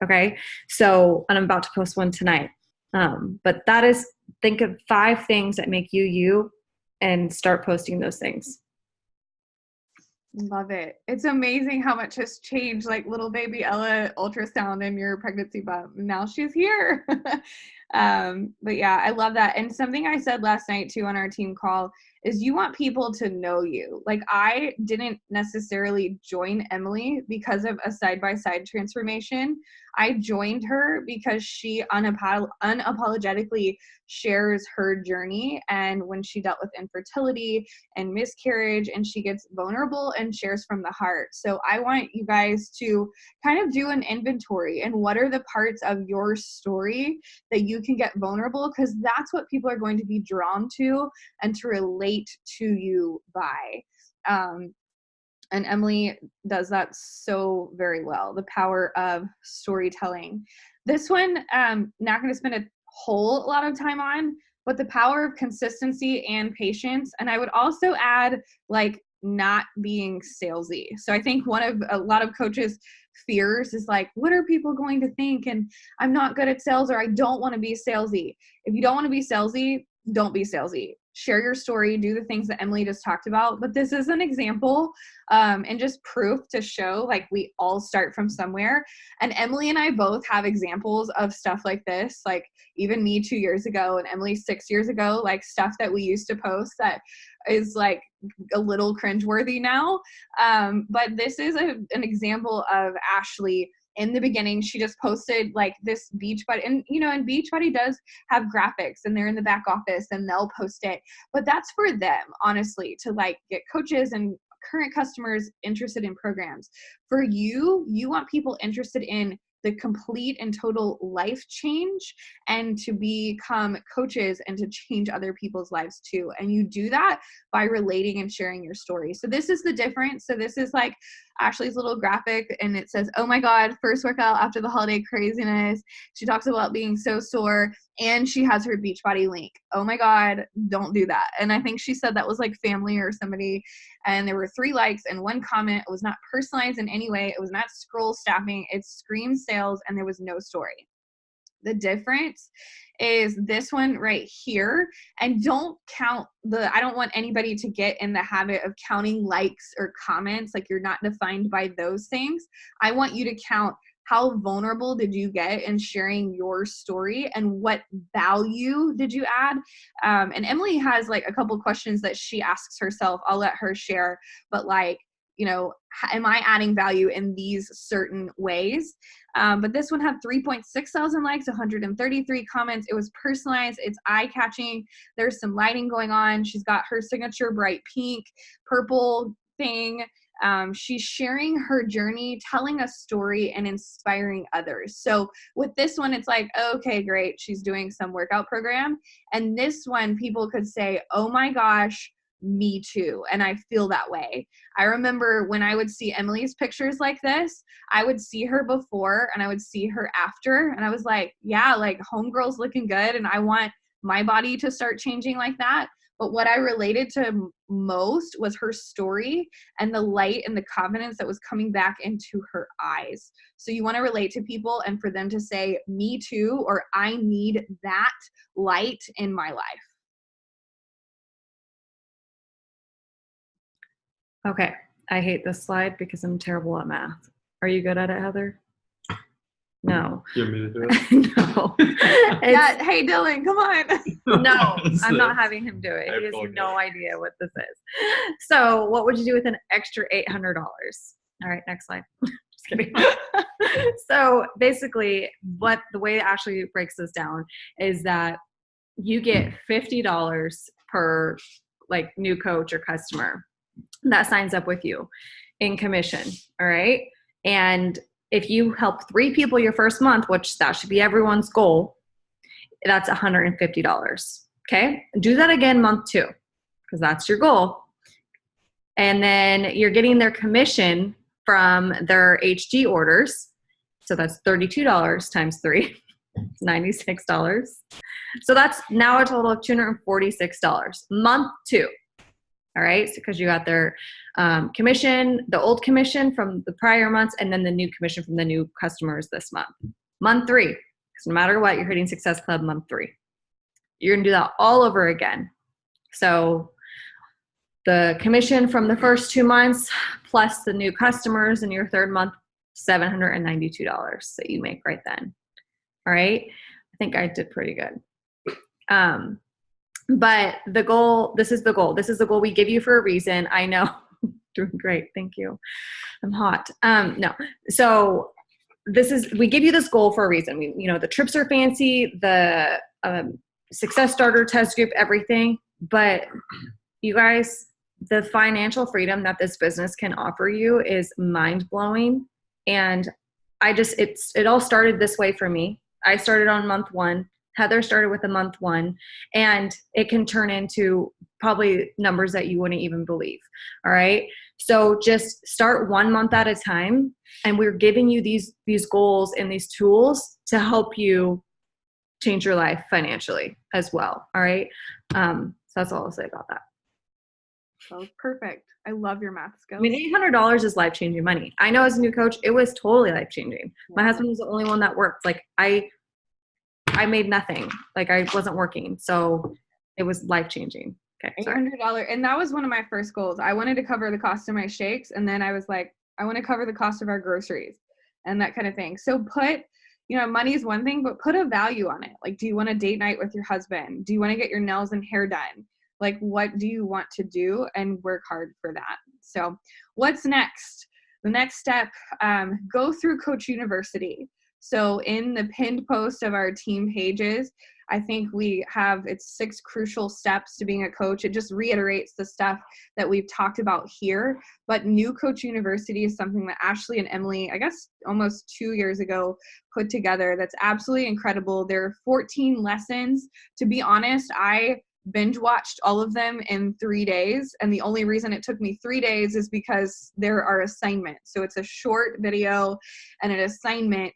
Speaker 1: Okay. So, and I'm about to post one tonight. But that is, think of 5 things that make you you and start posting those things.
Speaker 2: Love it. It's amazing how much has changed, like little baby Ella ultrasound in your pregnancy bump. Now she's here. But yeah, I love that. And something I said last night too on our team call is you want people to know you. Like I didn't necessarily join Emily because of a side-by-side transformation. I joined her because she unapologetically shares her journey and when she dealt with infertility and miscarriage, and she gets vulnerable and shares from the heart. So I want you guys to kind of do an inventory and what are the parts of your story that you can get vulnerable, because that's what people are going to be drawn to and to relate to you by. And Emily does that so very well, the power of storytelling. This one, not going to spend a whole lot of time on, but the power of consistency and patience. And I would also add like not being salesy. So I think one of a lot of coaches' fears is like, what are people going to think? And I'm not good at sales, or I don't want to be salesy. If you don't want to be salesy, don't be salesy. Share your story, do the things that Emily just talked about. But this is an example and just proof to show like we all start from somewhere. And Emily and I both have examples of stuff like this, like even me 2 years ago and Emily 6 years ago, like stuff that we used to post that is like a little cringeworthy now. But this is an example of Ashley. In the beginning, she just posted like this Beachbody, and and Beachbody does have graphics and they're in the back office and they'll post it, but that's for them, honestly, to like get coaches and current customers interested in programs. For you, you want people interested in the complete and total life change and to become coaches and to change other people's lives too. And you do that by relating and sharing your story. So this is the difference. So this is like Ashley's little graphic and it says, oh my God, first workout after the holiday craziness. She talks about being so sore and she has her Beachbody link. Oh my God, don't do that. And I think she said that was like family or somebody. And there were 3 likes and 1 comment. It was not personalized in any way. It was not scroll staffing. It screamed sales and there was no story. The difference is this one right here. And don't count I don't want anybody to get in the habit of counting likes or comments. Like you're not defined by those things. I want you to count how vulnerable did you get in sharing your story and what value did you add? And Emily has like a couple questions that she asks herself. I'll let her share, but like, am I adding value in these certain ways? But this one had 3.6 thousand likes, 133 comments. It was personalized. It's eye-catching. There's some lighting going on. She's got her signature bright pink, purple thing. She's sharing her journey, telling a story, and inspiring others. So with this one, it's like, okay, great. She's doing some workout program. And this one, people could say, oh my gosh, me too. And I feel that way. I remember when I would see Emily's pictures like this, I would see her before and I would see her after. And I was like, yeah, like homegirl's looking good. And I want my body to start changing like that. But what I related to most was her story and the light and the confidence that was coming back into her eyes. So you want to relate to people and for them to say, me too, or I need that light in my life.
Speaker 1: Okay. I hate this slide because I'm terrible at math. Are you good at it, Heather? No.
Speaker 3: You want me to do it?
Speaker 1: No.
Speaker 2: Yeah, hey Dylan, come on.
Speaker 1: No,
Speaker 3: What's
Speaker 1: I'm not
Speaker 3: this?
Speaker 1: having him do it.
Speaker 3: I
Speaker 1: He has
Speaker 3: feel
Speaker 1: no
Speaker 3: good.
Speaker 1: idea what this is. So what would you do with an extra $800? All right, next slide. Just kidding. So basically, the way Ashley breaks this down is that you get $50 per like new coach or customer that signs up with you in commission. All right. And if you help 3 people your first month, which that should be everyone's goal, that's $150. Okay. Do that again month 2, because that's your goal. And then you're getting their commission from their HD orders. So that's $32 times 3, $96. So that's now a total of $246 month 2. All right. So because you got their commission, the old commission from the prior months, and then the new commission from the new customers this month. Month 3, because no matter what, you're hitting Success Club month 3. You're going to do that all over again. So the commission from the first 2 months plus the new customers in your 3rd month, $792 that you make right then. All right. I think I did pretty good. But the goal, this is the goal. This is the goal we give you for a reason. I know. Doing great. Thank you. I'm hot. No. So we give you this goal for a reason. The trips are fancy, the success starter test group, everything. But you guys, the financial freedom that this business can offer you is mind blowing. And it all started this way for me. I started on month 1. Heather started with a month 1, and it can turn into probably numbers that you wouldn't even believe. All right. So just start 1 month at a time. And we're giving you these goals and these tools to help you change your life financially as well. All right. So that's all I'll say about that.
Speaker 2: That was perfect. I love your math skills.
Speaker 1: I mean, $800 is life-changing money. I know as a new coach, it was totally life-changing. My husband was the only one that worked. Like I made nothing. Like I wasn't working. So it was life-changing. Okay.
Speaker 2: $800. And that was one of my first goals. I wanted to cover the cost of my shakes. And then I was like, I want to cover the cost of our groceries and that kind of thing. So money is one thing, but put a value on it. Like, do you want a date night with your husband? Do you want to get your nails and hair done? Like, what do you want to do? And work hard for that. So what's next? The next step, go through Coach University. So in the pinned post of our team pages, I think it's 6 crucial steps to being a coach. It just reiterates the stuff that we've talked about here. But New Coach University is something that Ashley and Emily, I guess almost 2 years ago, put together. That's absolutely incredible. There are 14 lessons. To be honest, I binge watched all of them in 3 days. And the only reason it took me 3 days is because there are assignments. So it's a short video and an assignment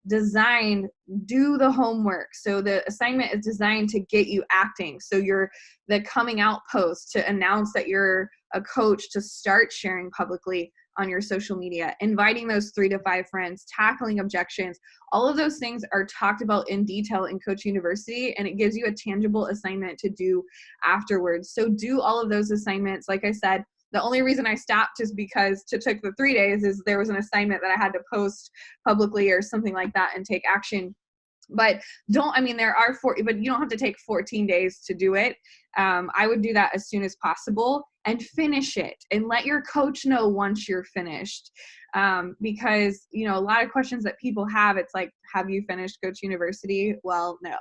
Speaker 2: designed, do the homework. So the assignment is designed to get you acting. So the coming out post to announce that you're a coach, to start sharing publicly on your social media, inviting those 3 to 5 friends, tackling objections. All of those things are talked about in detail in Coach University, and it gives you a tangible assignment to do afterwards. So do all of those assignments. Like I said, the only reason I stopped is because it took the 3 days is there was an assignment that I had to post publicly or something like that and take action. But there are 40, but you don't have to take 14 days to do it. I would do that as soon as possible and finish it and let your coach know once you're finished. Because, a lot of questions that people have, it's like, have you finished Coach University? Well, no.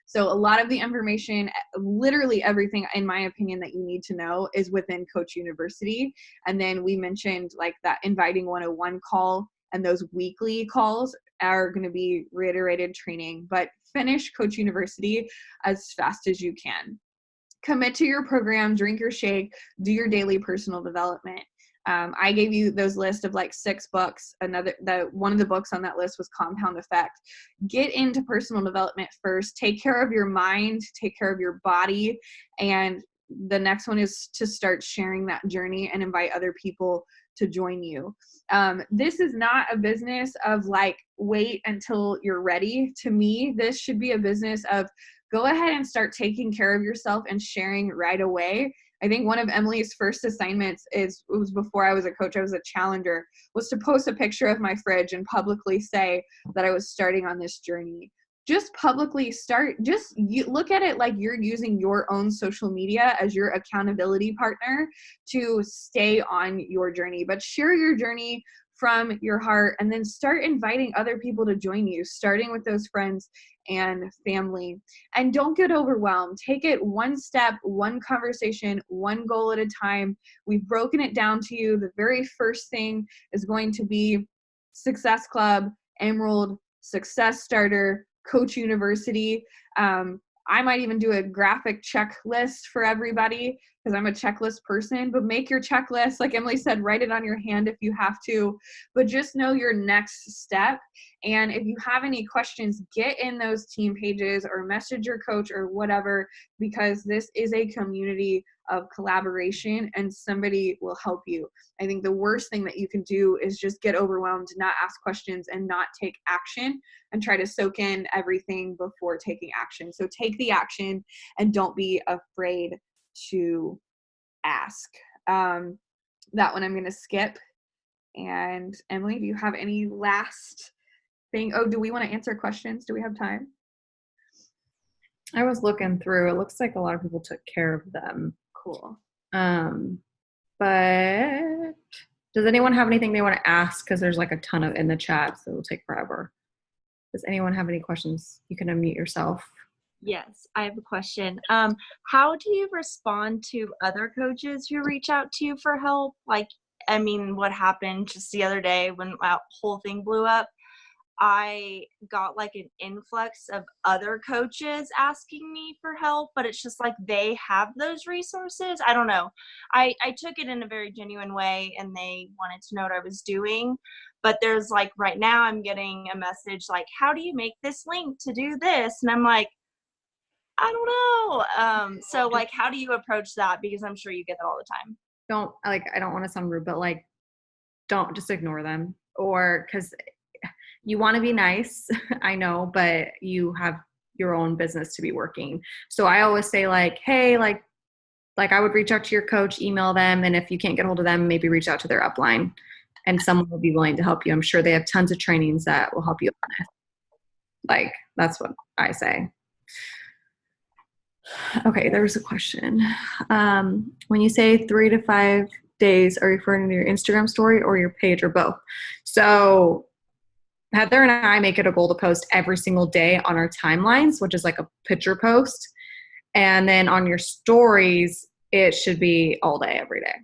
Speaker 2: So a lot of the information, literally everything, in my opinion, that you need to know is within Coach University. And then we mentioned like that Inviting 101 call, and those weekly calls are going to be reiterated training, but finish Coach University as fast as you can. Commit to your program, drink your shake, do your daily personal development. I gave you those list of like 6 books. One of the books on that list was Compound Effect. Get into personal development first. Take care of your mind, take care of your body. And the next one is to start sharing that journey and invite other people to join you. This is not a business of like, wait until you're ready. To me, this should be a business of go ahead and start taking care of yourself and sharing right away. I think one of Emily's first assignments it was before I was a coach, I was a challenger, was to post a picture of my fridge and publicly say that I was starting on this journey. Just publicly look at it like you're using your own social media as your accountability partner to stay on your journey, but share your journey from your heart, and then start inviting other people to join you, starting with those friends and family. And don't get overwhelmed. Take it one step, one conversation, one goal at a time. We've broken it down to you. The very first thing is going to be Success Club, Emerald, Success Starter, Coach University. I might even do a graphic checklist for everybody because I'm a checklist person, but make your checklist. Like Emily said, write it on your hand if you have to, but just know your next step. And if you have any questions, get in those team pages or message your coach or whatever, because this is a community of collaboration and somebody will help you. I think the worst thing that you can do is just get overwhelmed, not ask questions, and not take action and try to soak in everything before taking action. So take the action and don't be afraid to ask. That one I'm going to skip. And Emily, do you have any last thing? Oh, do we want to answer questions? Do we have time?
Speaker 1: I was looking through. It looks like a lot of people took care of them.
Speaker 2: Cool.
Speaker 1: But does anyone have anything they want to ask? Because there's like a ton of in the chat, so it'll take forever. Does anyone have any questions? You can unmute yourself.
Speaker 3: Yes, I have a question. How do you respond to other coaches who reach out to you for help? Like, I mean, what happened just the other day when that whole thing blew up? I got like an influx of other coaches asking me for help, but it's just like they have those resources. I don't know. I took it in a very genuine way and they wanted to know what I was doing. But there's like right now I'm getting a message like, how do you make this link to do this? And I'm like, I don't know. So like, how do you approach that? Because I'm sure you get that all the time.
Speaker 1: I don't want to sound rude, but like, don't just ignore them, or because you want to be nice, I know, but you have your own business to be working. So I always say like, hey, like I would reach out to your coach, email them. And if you can't get hold of them, maybe reach out to their upline and someone will be willing to help you. I'm sure they have tons of trainings that will help you on it. Like, that's what I say. Okay, there was a question. When you say 3 to 5 days, are you referring to your Instagram story or your page or both? So Heather and I make it a goal to post every single day on our timelines, which is like a picture post. And then on your stories, it should be all day, every day,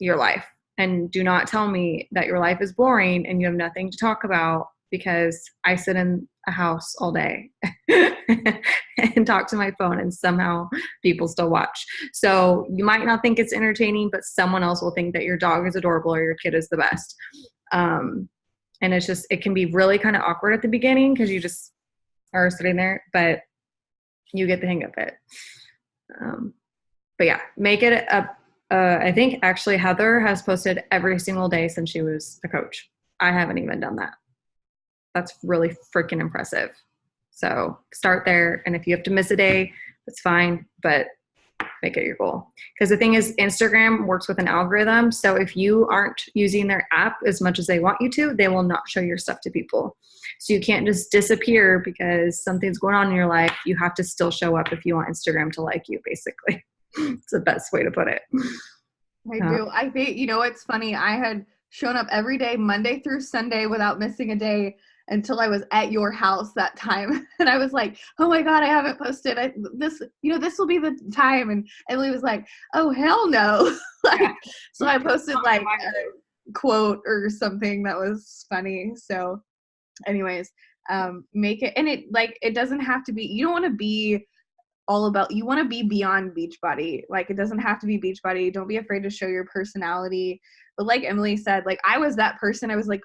Speaker 1: your life. And do not tell me that your life is boring and you have nothing to talk about, because I sit in a house all day and talk to my phone and somehow people still watch. So you might not think it's entertaining, but someone else will think that your dog is adorable or your kid is the best. And it's just, it can be really kind of awkward at the beginning because you just are sitting there, but you get the hang of it. But yeah, make it I think actually Heather has posted every single day since she was a coach. I haven't even done that. That's really freaking impressive. So start there. And if you have to miss a day, that's fine, but make it your goal. Because the thing is, Instagram works with an algorithm. So if you aren't using their app as much as they want you to, they will not show your stuff to people. So you can't just disappear because something's going on in your life. You have to still show up if you want Instagram to like you, basically. It's the best way to put it.
Speaker 2: I do. I think, it's funny. I had shown up every day, Monday through Sunday, without missing a day until I was at your house that time. And I was like, oh my God, I haven't posted. This will be the time. And Emily was like, oh, hell no. So I posted like a quote or something that was funny. So anyways, make it, and it doesn't have to be, you don't want to be you want to be beyond Beachbody. Like, it doesn't have to be Beachbody. Don't be afraid to show your personality. But like Emily said, like, I was that person. I was like,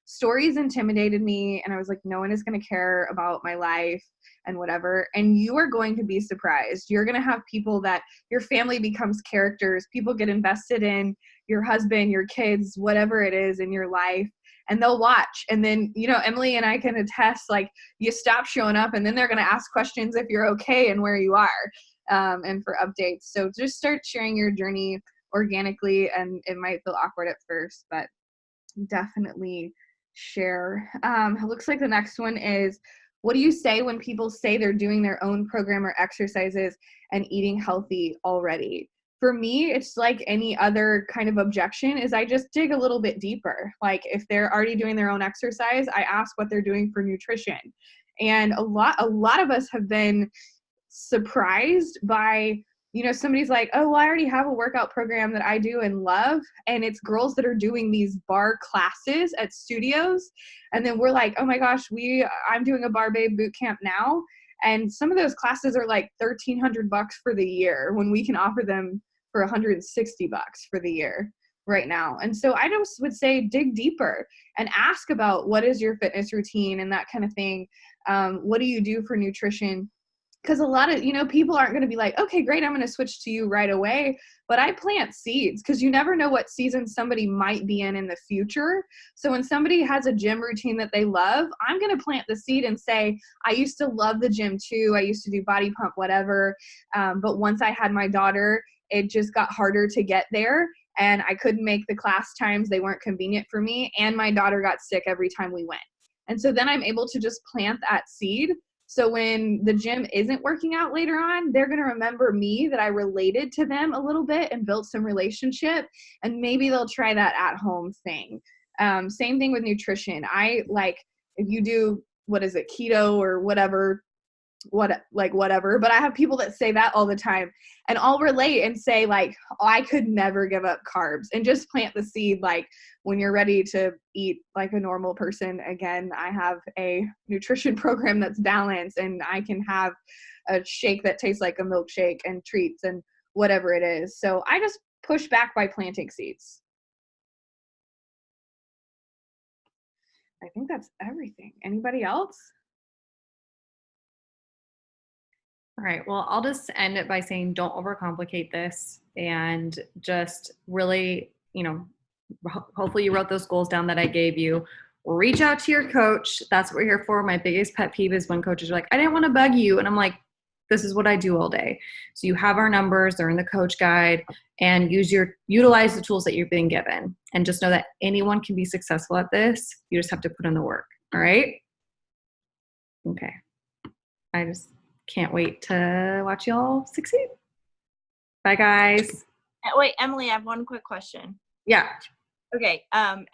Speaker 2: stories intimidated me. And I was like, no one is going to care about my life and whatever. And you are going to be surprised. You're going to have people that your family becomes characters. People get invested in your husband, your kids, whatever it is in your life. And they'll watch. And then, Emily and I can attest, like, you stop showing up and then they're going to ask questions if you're okay and where you are. and for updates. So just start sharing your journey organically, and it might feel awkward at first, but definitely share. It looks like the next one is, what do you say when people say they're doing their own program or exercises and eating healthy already? For me, it's like any other kind of objection, is I just dig a little bit deeper. Like if they're already doing their own exercise, I ask what they're doing for nutrition. And a lot of us have been surprised by, somebody's like, oh, well, I already have a workout program that I do and love. And it's girls that are doing these bar classes at studios. And then we're like, oh my gosh, I'm doing a Bar Babe boot camp now. And some of those classes are like $1,300 for the year when we can offer them for $160 for the year right now. And so I just would say dig deeper and ask about what is your fitness routine and that kind of thing. What do you do for nutrition? Because a lot of, people aren't going to be like, okay, great, I'm going to switch to you right away. But I plant seeds because you never know what season somebody might be in the future. So when somebody has a gym routine that they love, I'm going to plant the seed and say, I used to love the gym too. I used to do body pump, whatever. But once I had my daughter, it just got harder to get there. And I couldn't make the class times. They weren't convenient for me. And my daughter got sick every time we went. And so then I'm able to just plant that seed. So when the gym isn't working out later on, they're going to remember me, that I related to them a little bit and built some relationship, and maybe they'll try that at home thing. Same thing with nutrition. I like, if you do, keto or whatever, but I have people that say that all the time, and I'll relate and say like, oh, I could never give up carbs, and just plant the seed. Like when you're ready to eat like a normal person again, I have a nutrition program that's balanced, and I can have a shake that tastes like a milkshake and treats and whatever it is. So I just push back by planting seeds. I think that's everything. Anybody else?
Speaker 1: All right. Well, I'll just end it by saying don't overcomplicate this, and just really, hopefully you wrote those goals down that I gave you. Reach out to your coach. That's what we're here for. My biggest pet peeve is when coaches are like, I didn't want to bug you. And I'm like, this is what I do all day. So you have our numbers, they're in the coach guide, and utilize the tools that you've been given. And just know that anyone can be successful at this. You just have to put in the work. All right. Okay. I just can't wait to watch y'all succeed. Bye, guys.
Speaker 3: Wait, Emily, I have one quick question.
Speaker 1: Yeah.
Speaker 3: Okay. And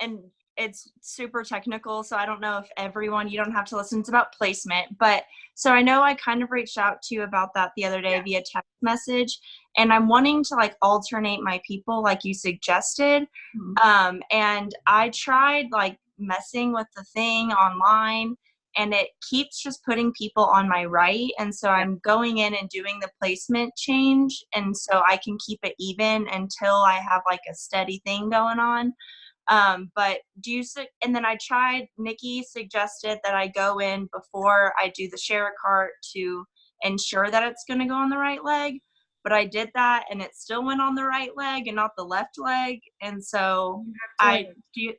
Speaker 3: it's super technical, so I don't know if you don't have to listen. It's about placement. But so I know I kind of reached out to you about that the other day via text message, and I'm wanting to like alternate my people like you suggested. Mm-hmm. And I tried like messing with the thing online, and it keeps just putting people on my right. And so I'm going in and doing the placement change. And so I can keep it even until I have like a steady thing going on. But and then Nikki suggested that I go in before I do the share cart to ensure that it's going to go on the right leg. But I did that and it still went on the right leg and not the left leg. And so
Speaker 1: you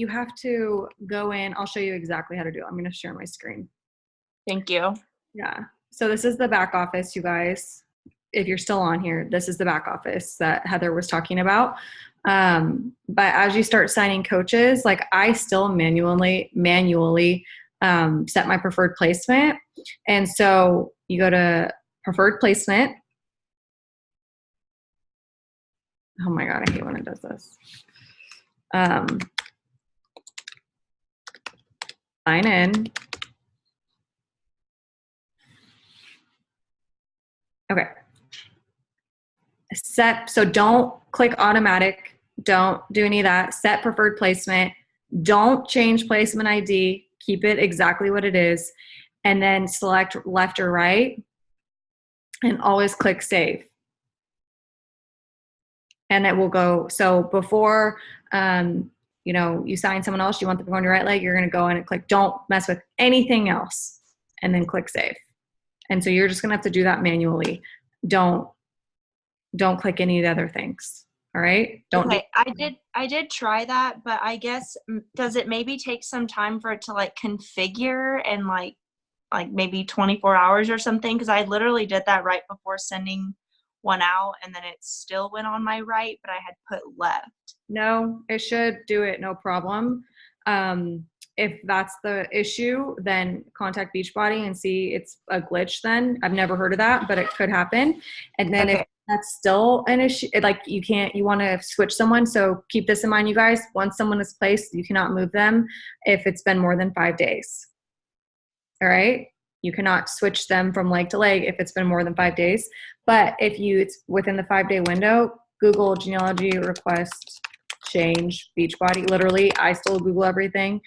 Speaker 1: have to go in. I'll show you exactly how to do it. I'm going to share my screen.
Speaker 3: Thank you.
Speaker 1: Yeah. So this is the back office, you guys. If you're still on here, this is the back office that Heather was talking about. But as you start signing coaches, like I still manually set my preferred placement. And so you go to preferred placement. Oh my God, I hate when it does this. Sign in. Okay. So don't click automatic. Don't do any of that. Set preferred placement. Don't change placement ID. Keep it exactly what it is. And then select left or right. And always click save. And it will go. So before, you sign someone else, you want them to go on your right leg, you're going to go in and click, don't mess with anything else. And then click save. And so you're just going to have to do that manually. Don't click any of the other things. All right.
Speaker 3: I did try that, but I guess, does it maybe take some time for it to like configure and like like maybe 24 hours or something? Because I literally did that right before sending one out, and then it still went on my right, but I had put left.
Speaker 1: No, it should do it, no problem. If that's the issue, then contact Beachbody and see it's a glitch then. I've never heard of that, but it could happen. And then if
Speaker 3: Okay.
Speaker 1: that's still an issue, like you want to switch someone. So keep this in mind, you guys. Once someone is placed, you cannot move them if it's been more than 5 days. All right? You cannot switch them from leg to leg if it's been more than 5 days. But if it's within the 5-day window, Google genealogy request change Beachbody. Literally, I still Google everything.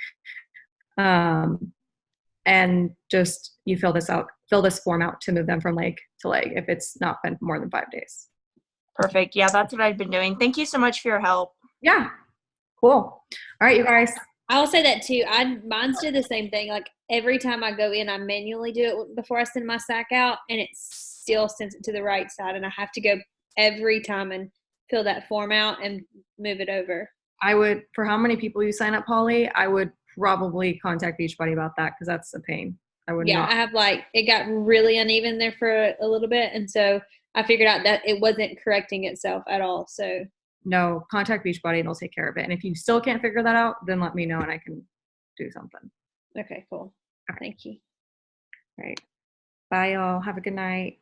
Speaker 1: And just you fill this form out to move them from leg to leg if it's not been more than 5 days.
Speaker 3: Perfect. Yeah, that's what I've been doing. Thank you so much for your help.
Speaker 1: Yeah. Cool. All right, you guys.
Speaker 4: I'll say that too. Mine's do the same thing. Like every time I go in, I manually do it before I send my sack out, and it still sends it to the right side, and I have to go every time and fill that form out and move it over.
Speaker 1: I would, for how many people you sign up, Holly, I would probably contact Beachbody about that because that's a pain. I would not.
Speaker 4: I have it got really uneven there for a little bit, and so I figured out that it wasn't correcting itself at all. So
Speaker 1: no, contact Beachbody and they'll take care of it. And if you still can't figure that out, then let me know and I can do something.
Speaker 4: Okay, cool. Thank you.
Speaker 1: All right. Bye, y'all. Have a good night.